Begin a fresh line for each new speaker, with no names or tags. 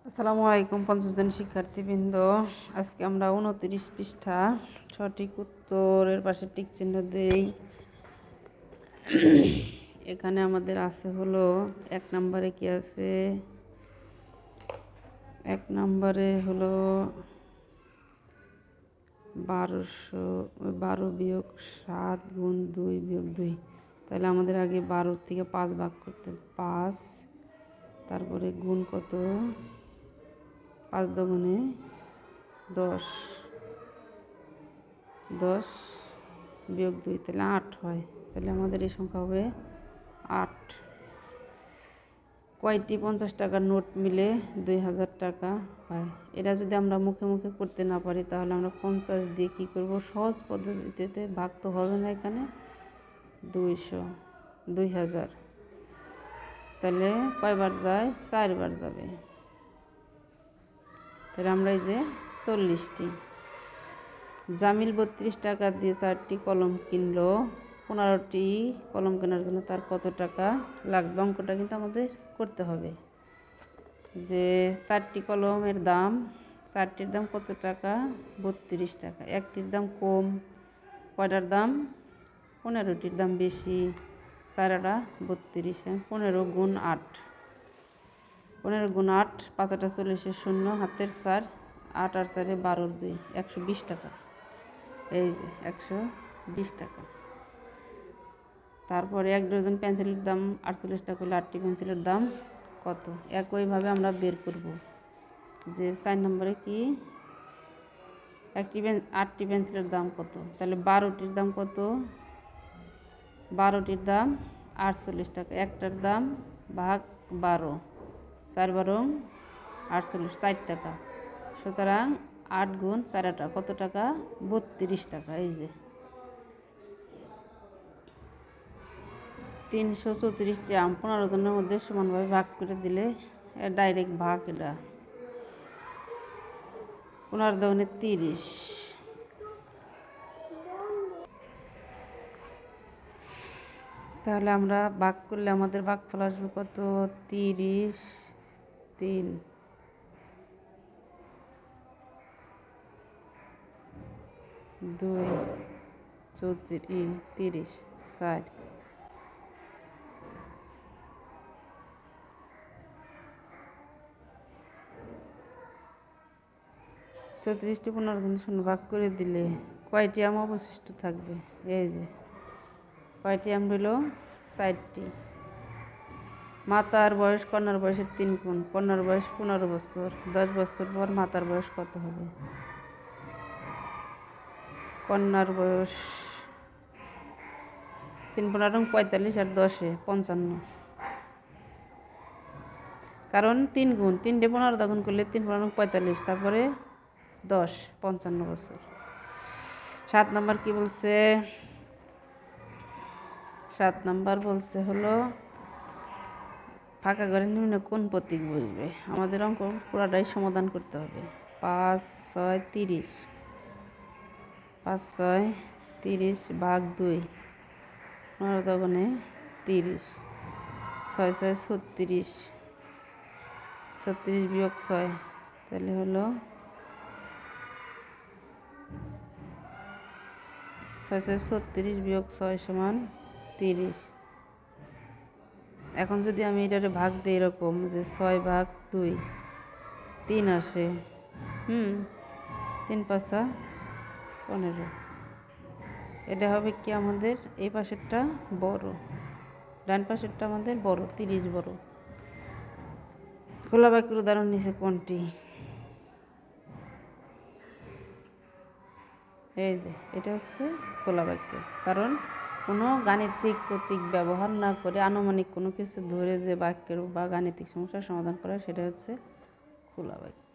আসসালামু আলাইকুম 50 জন শিক্ষার্থীবৃন্দ। আজকে আমরা 29 পৃষ্ঠা সঠিক উত্তরের পাশে টিক চিহ্ন দেই। এখানে আমাদের আছে হলো 1 নম্বরে কি আছে, 1 নম্বরে হলো 12 বিয়োগ 7 গুণ 2 বিয়োগ 2। তাহলে আমাদের আগে 12 থেকে 5 ভাগ করতে 5, তারপরে গুণ কত 5 দুগুণে 10, 10 বিয়োগ 2 তাহলে 8 হয়। তাহলে আমাদের এই সংখ্যা হবে 8। কয়টি 50 টাকার নোট মিলে 2000 টাকা হয়? এটা যদি আমরা মুখে মুখে করতে না পারি তাহলে আমরা 50 দিয়ে কী করব, সহজ পদ্ধতিতে ভাগ তো হবে না, এখানে 200 2000, তাহলে কয়বার যায়, 4 বার যাবে। তাহলে আমরা এই যে 40টি। জামিল 32 টাকা দিয়ে 4টি কলম কিনলো, 15টি কলম কেনার জন্য তার কত টাকা লাগবে? অঙ্কটা কিন্তু আমাদের করতে হবে যে 4টি কলমের দাম, 4টির দাম কত টাকা, 32 টাকা। একটির দাম কম, কয়টার দাম, 15টির দাম বেশি, 4টা 32, 15 গুণ 8, 15 গুণ 8, 5টা 40, 0 হাতের 4, 8 আর 4 12, 2 120 টাকা। এই যে 120 টাকা। তারপরে 1 ডজন পেন্সিলের দাম 48 টাকা হলে 8টি পেন্সিলের দাম কত? একইভাবে আমরা বের করব যে 4 নম্বরে কি 8টি পেন্সিলের দাম কত, তাহলে 12টির দাম কত, 12টির দাম 48 টাকা। একটার দাম ভাগ 12, 4 12 48, 4 টাকা। সুতরাং 8 গুণ 4টা কত টাকা, 32 টাকা। এই যে 334টি আম 15 জনের মধ্যে সমানভাবে ভাগ করে দিলে ডাইরেক্ট ভাগ, এটা 15 দুগুণে 30। তাহলে আমরা ভাগ করলে আমাদের ভাগফল আসবে কত, 30, 3, 2, 30, 4। চৌত্রিশটি 15 জন শূন্য ভাগ করে দিলে কয়টি আম অবশিষ্ট থাকবে? এই যে কয়টি আম রইল, 4টি। মাতার বয়স কন্যার বয়সের 3 গুণ, কন্যার বয়স 15 বছর, 10 বছর পর মাতার বয়স কত হবে? কন্যার বয়স 3 15 45 আর 10 55, কারণ 3 গুণ, 3 15 গুণ করলে 3 15 45, তারপরে 10 55 বছর। 7 নম্বর কি বলছে, 7 নম্বর বলছে হলো ফাঁকা ঘরে নিম্নে কোন প্রতীক বসবে? আমাদের অঙ্ক পুরাটাই সমাধান করতে হবে। 5 6 30, 5 6 30 ভাগ 2, 15 দুগুণে 30, 6 6 36, 36 বিয়োগ 6, তাহলে হলো 6 6 36 বিয়োগ 6 সমান 30। এখন যদি আমি এটারে ভাগ দিই এরকম যে 6 ভাগ 2 3 আসে, 3 5 15, এটা হবে কি আমাদের এই পাশেরটা বড়, ডান পাশেরটা আমাদের বড়, 30 বড়। খোলা বাক্যের উদাহরণ নিচে কোনটি? এই যে এটা হচ্ছে খোলা বাক্য, কারণ কোনো গাণিতিক প্রতীক ব্যবহার না করে আনুমানিক কোনো কিছু ধরে যে বাক্যের বা গাণিতিক সমস্যার সমাধান করা, সেটা হচ্ছে খোলা বাক্য।